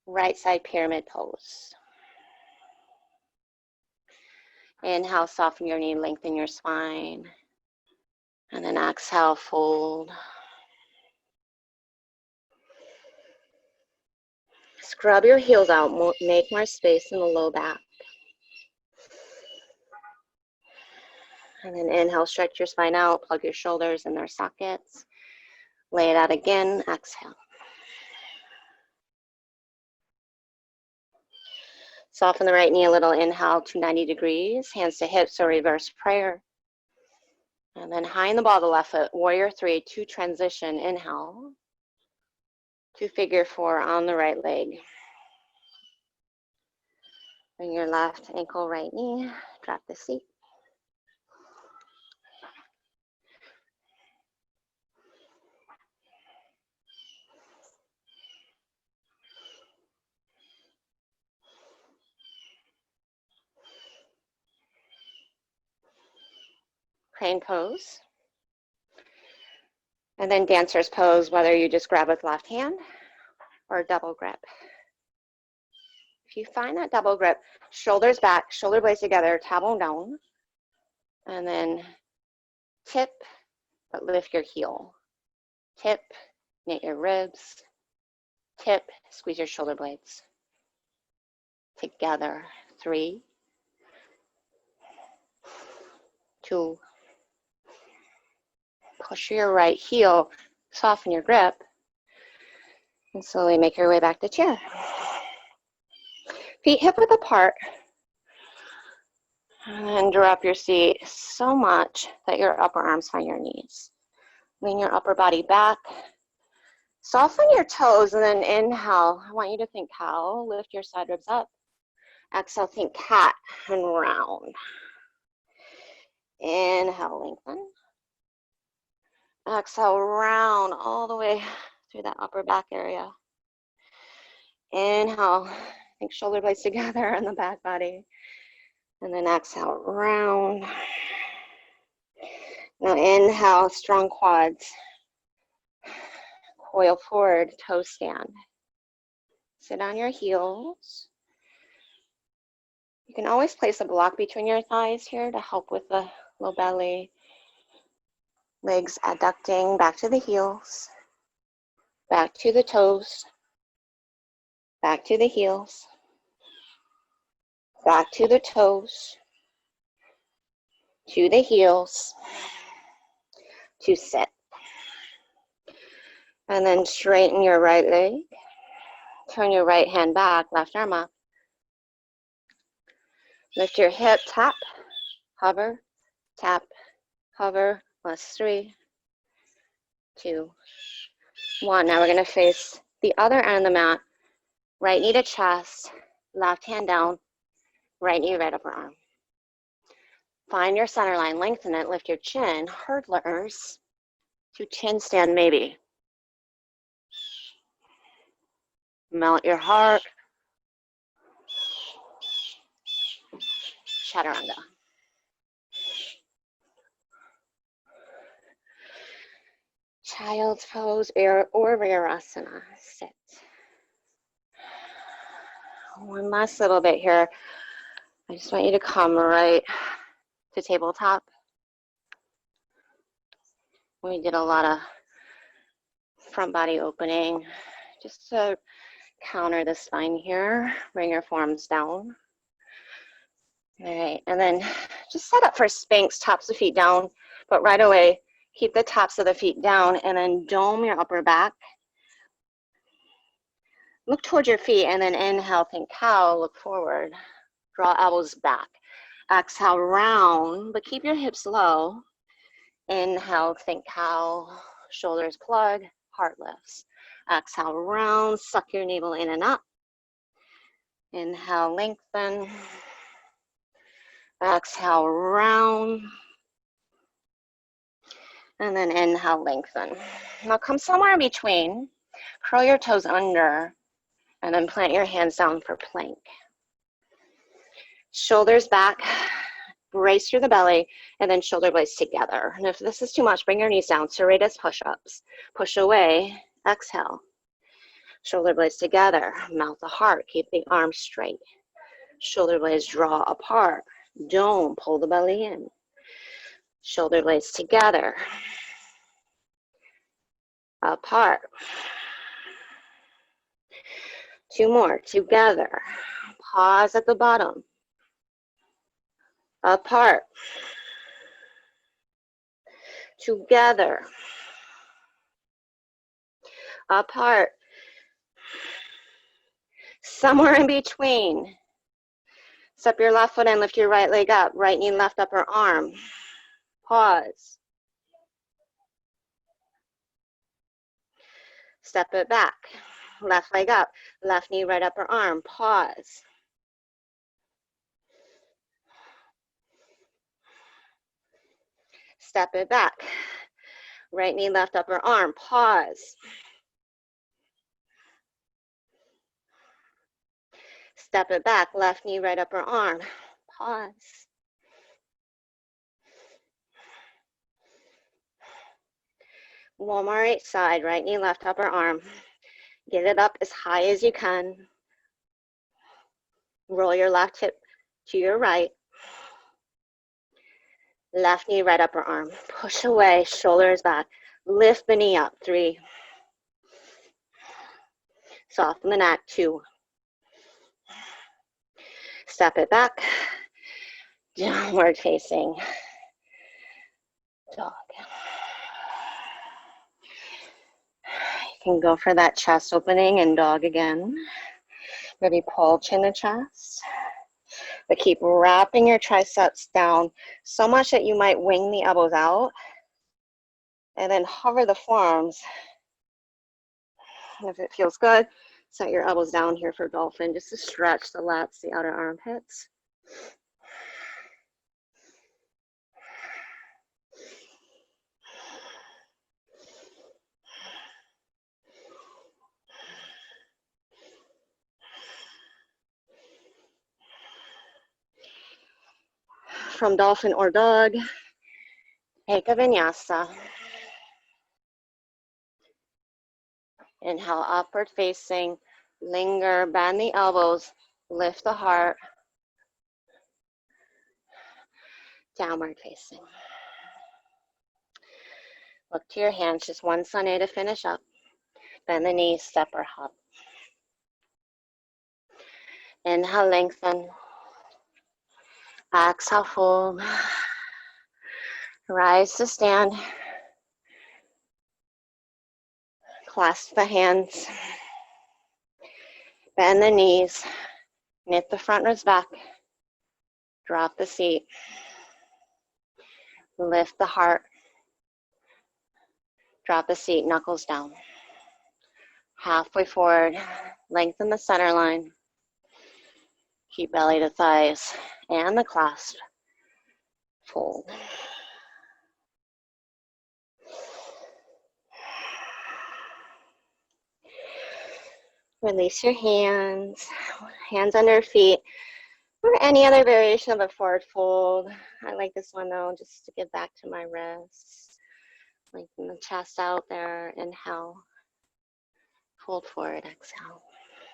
Right side pyramid pose. Inhale, soften your knee, lengthen your spine. And then exhale, fold. Scrub your heels out, make more space in the low back. And then inhale, stretch your spine out, plug your shoulders in their sockets. Lay it out again, exhale. Soften the right knee a little, inhale to 90 degrees, hands to hips or reverse prayer. And then high in the ball of the left foot, warrior three, to transition, inhale. To figure four on the right leg. Bring your left ankle, right knee, drop the seat. Crane pose. And then dancer's pose, whether you just grab with left hand or double grip. If you find that double grip, shoulders back, shoulder blades together, tailbone down. And then tip, but lift your heel. Tip, knit your ribs. Tip, squeeze your shoulder blades. Together, 3, 2. Push your right heel, soften your grip, and slowly make your way back to chair. Feet hip width apart. And then drop your seat so much that your upper arms find your knees. Lean your upper body back. Soften your toes and then inhale. I want you to think cow. Lift your side ribs up. Exhale, think cat and round. Inhale, lengthen. Exhale, round all the way through that upper back area. Inhale, think shoulder blades together in the back body. And then exhale, round. Now inhale, strong quads. Coil forward, toe stand. Sit on your heels. You can always place a block between your thighs here to help with the low belly. Legs adducting back to the heels, back to the toes, back to the heels, back to the toes, to the heels, to sit. And then straighten your right leg. Turn your right hand back, left arm up. Lift your hip, tap, hover, tap, hover. Last 3, 2, 1. Now we're going to face the other end of the mat. Right knee to chest, left hand down, right knee right upper arm. Find your center line, lengthen it, lift your chin, hurdlers to chin stand maybe. Melt your heart. Chaturanga. Child's pose or Virasana. Sit. One last little bit here. I just want you to come right to tabletop. We did a lot of front body opening just to counter the spine here. Bring your forearms down. All right, and then just set up for Spanx, tops of feet down, but right away, keep the tops of the feet down and then dome your upper back. Look towards your feet and then inhale, think cow, look forward. Draw elbows back. Exhale, round, but keep your hips low. Inhale, think cow, shoulders plug, heart lifts. Exhale, round, suck your navel in and up. Inhale, lengthen. Exhale, round. And then inhale, lengthen. Now come somewhere in between. Curl your toes under. And then plant your hands down for plank. Shoulders back. Brace through the belly. And then shoulder blades together. And if this is too much, bring your knees down. Serratus push-ups. Push away. Exhale. Shoulder blades together. Mouth the heart. Keep the arms straight. Shoulder blades draw apart. Dome. Pull the belly in. Shoulder blades together. Apart. 2 more. Together. Pause at the bottom. Apart. Together. Apart. Somewhere in between. Step your left foot in, lift your right leg up. Right knee, left upper arm. Pause. Step it back. Left leg up. Left knee, right upper arm. Pause. Step it back. Right knee, left upper arm. Pause. Step it back. Left knee, right upper arm. Pause. One more right side. Right knee, left upper arm. Get it up as high as you can. Roll your left hip to your right. Left knee, right upper arm. Push away, shoulders back. Lift the knee up. 3. Soften the neck. 2. Step it back. Downward facing dog. You can go for that chest opening in dog again. Maybe pull chin to chest. But keep wrapping your triceps down so much that you might wing the elbows out. And then hover the forearms. If it feels good, set your elbows down here for dolphin, just to stretch the lats, the outer armpits. From dolphin or dog, take a vinyasa. Inhale, upward facing, linger, bend the elbows, lift the heart. downward facing. Look to your hands, just one Sunny to finish up. Bend the knees, step or hop. Inhale, lengthen. Exhale, fold. Rise to stand. Clasp the hands. Bend the knees. Knit the front ribs back. Drop the seat. Lift the heart. Drop the seat, knuckles down. Halfway forward. Lengthen the center line. Keep belly to thighs and the clasp. Fold. Release your hands, hands under feet, or any other variation of a forward fold. I like this one though, just to get back to my wrists. Lengthen the chest out there, inhale. Fold forward, exhale.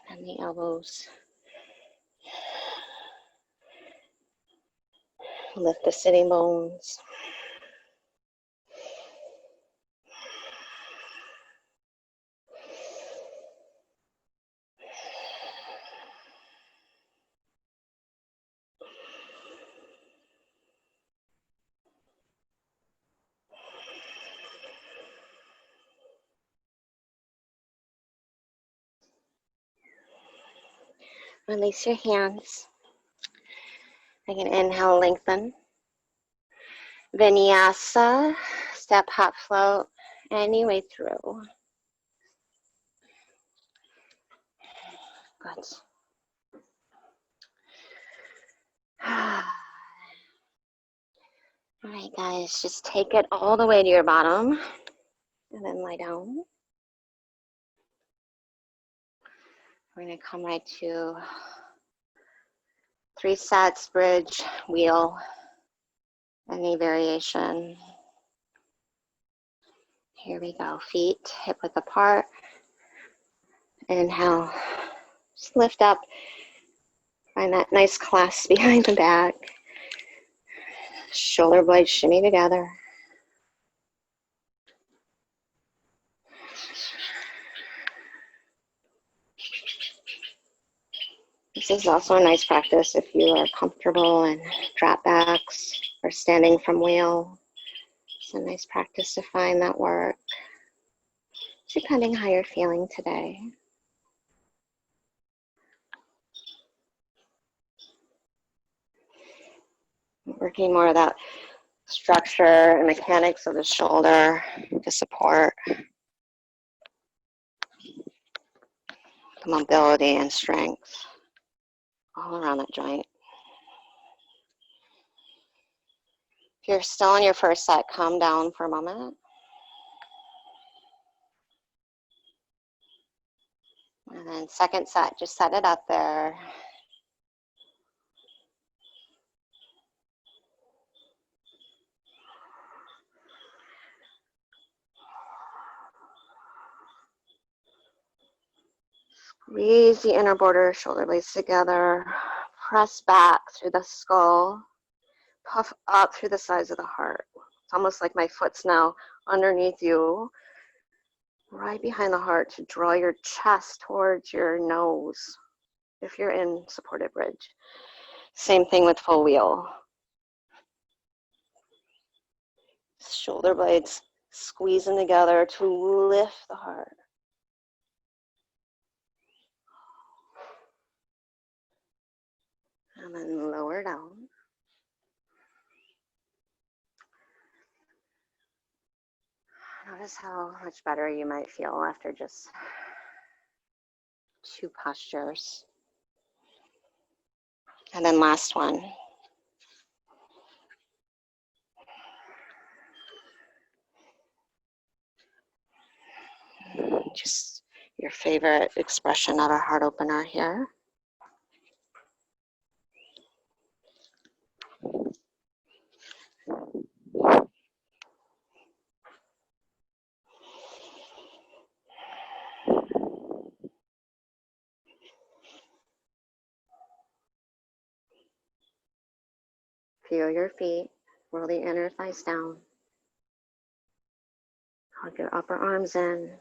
Bend the elbows. Lift the sitting bones. Release your hands. Again, inhale, lengthen. Vinyasa, step, hop, float, any way through. Good. All right, guys, just take it all the way to your bottom and then lie down. We're going to come right to 3 sets, bridge, wheel, any variation. Here we go. Feet hip width apart. Inhale. Just lift up. Find that nice clasp behind the back. Shoulder blades shimmy together. This is also a nice practice if you are comfortable in drop backs or standing from wheel. It's a nice practice to find that work, depending how you're feeling today. Working more of that structure and mechanics of the shoulder to support the mobility and strength all around that joint. If you're still in your first set, calm down for a moment. And then second set, just set it up there. Squeeze the inner border, shoulder blades together. Press back through the skull. Puff up through the sides of the heart. It's almost like my foot's now underneath you, right behind the heart, to draw your chest towards your nose if you're in supported bridge. Same thing with full wheel. Shoulder blades squeezing together to lift the heart. And then lower down. Notice how much better you might feel after just 2 postures. And then last one. Just your favorite expression of a heart opener here. Feel your feet. Roll the inner thighs down. Hug your upper arms in.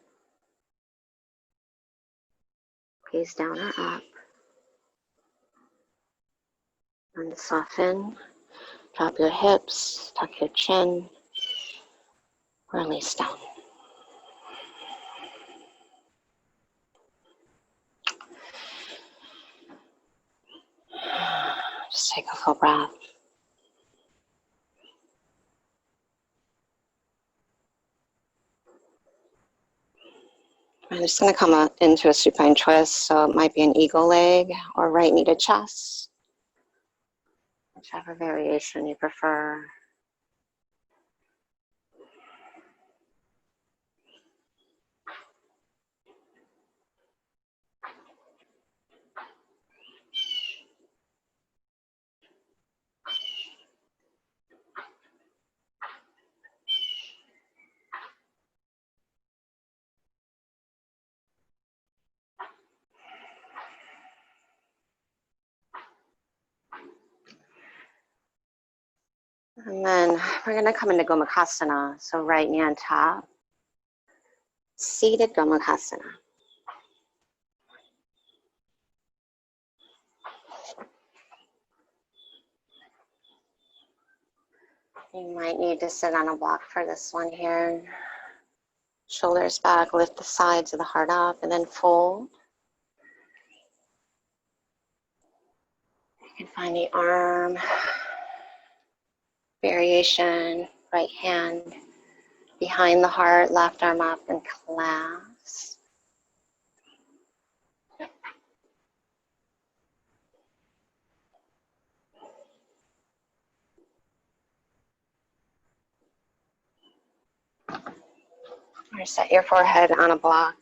Gaze down or up. And soften. Drop your hips. Tuck your chin. Release down. Just take a full breath. I'm just going to come into a supine twist, so it might be an eagle leg or right knee to chest, whichever variation you prefer. And then we're going to come into Gomukhasana, so right knee on top, seated Gomukhasana. You might need to sit on a block for this one here. Shoulders back, lift the sides of the heart up, and then fold. You can find the arm variation, right hand behind the heart, left arm up and clasp. Or set your forehead on a block.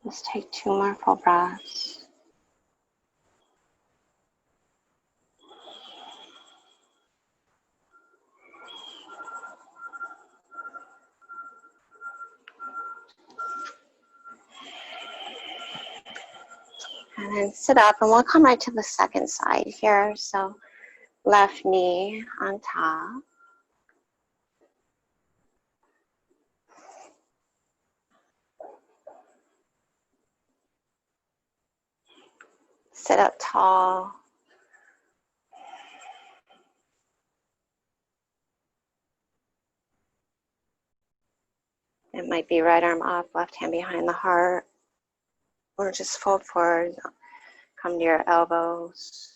Just take 2 more full breaths. And then sit up, and we'll come right to the second side here. So left knee on top. Sit up tall. It might be right arm up, left hand behind the heart. Or just fold forward, come to your elbows.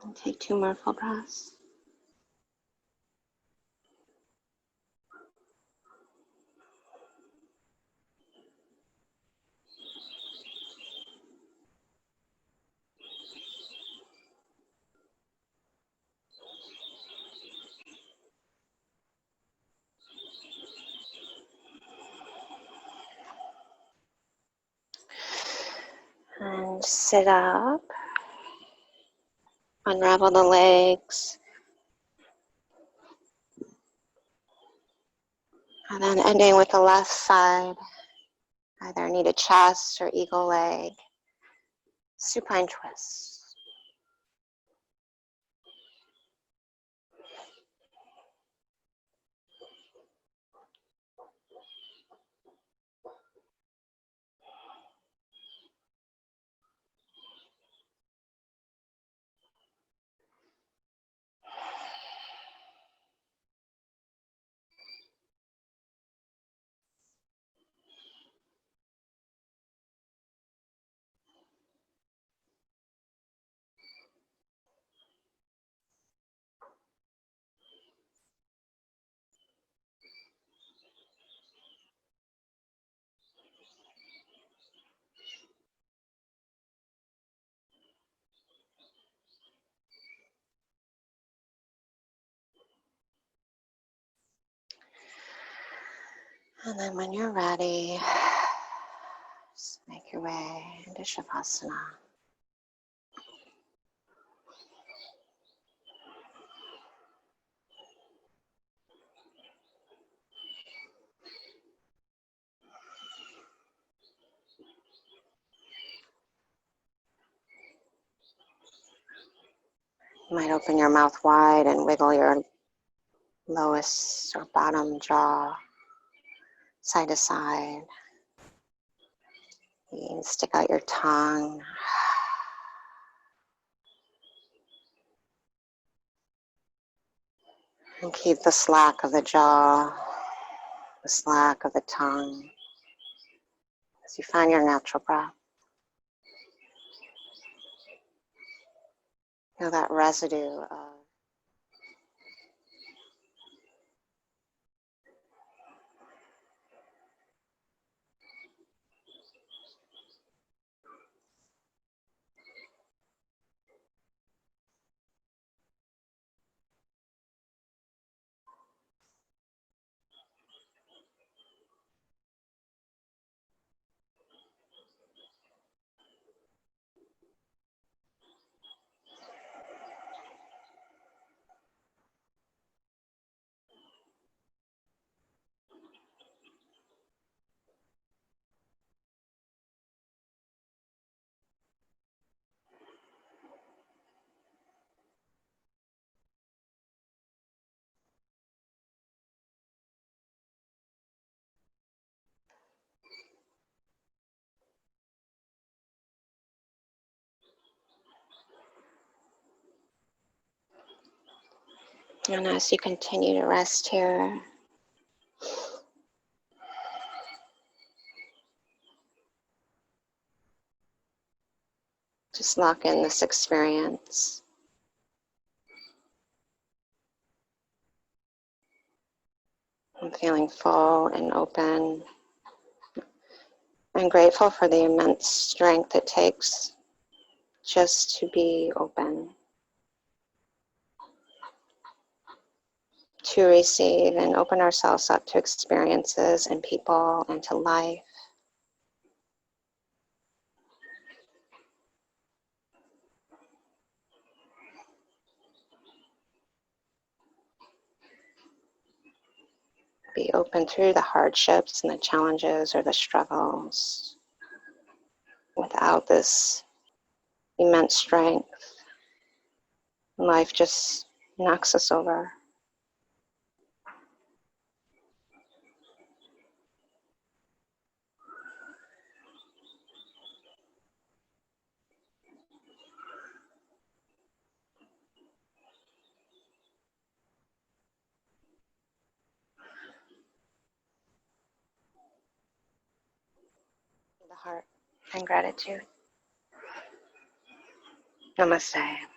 And take 2 more full breaths. And sit up. Unravel the legs. And then ending with the left side. Either knee to chest or eagle leg. Supine twist. And then when you're ready, just make your way into Shavasana. You might open your mouth wide and wiggle your lowest or bottom jaw side to side. You can stick out your tongue. And keep the slack of the jaw, the slack of the tongue as you find your natural breath. Feel that residue of and as you continue to rest here, just lock in this experience. I'm feeling full and open and grateful for the immense strength it takes just to be open, to receive and open ourselves up to experiences and people and to life. Be open through the hardships and the challenges or the struggles. Without this immense strength, life just knocks us over. The heart and gratitude. Namaste.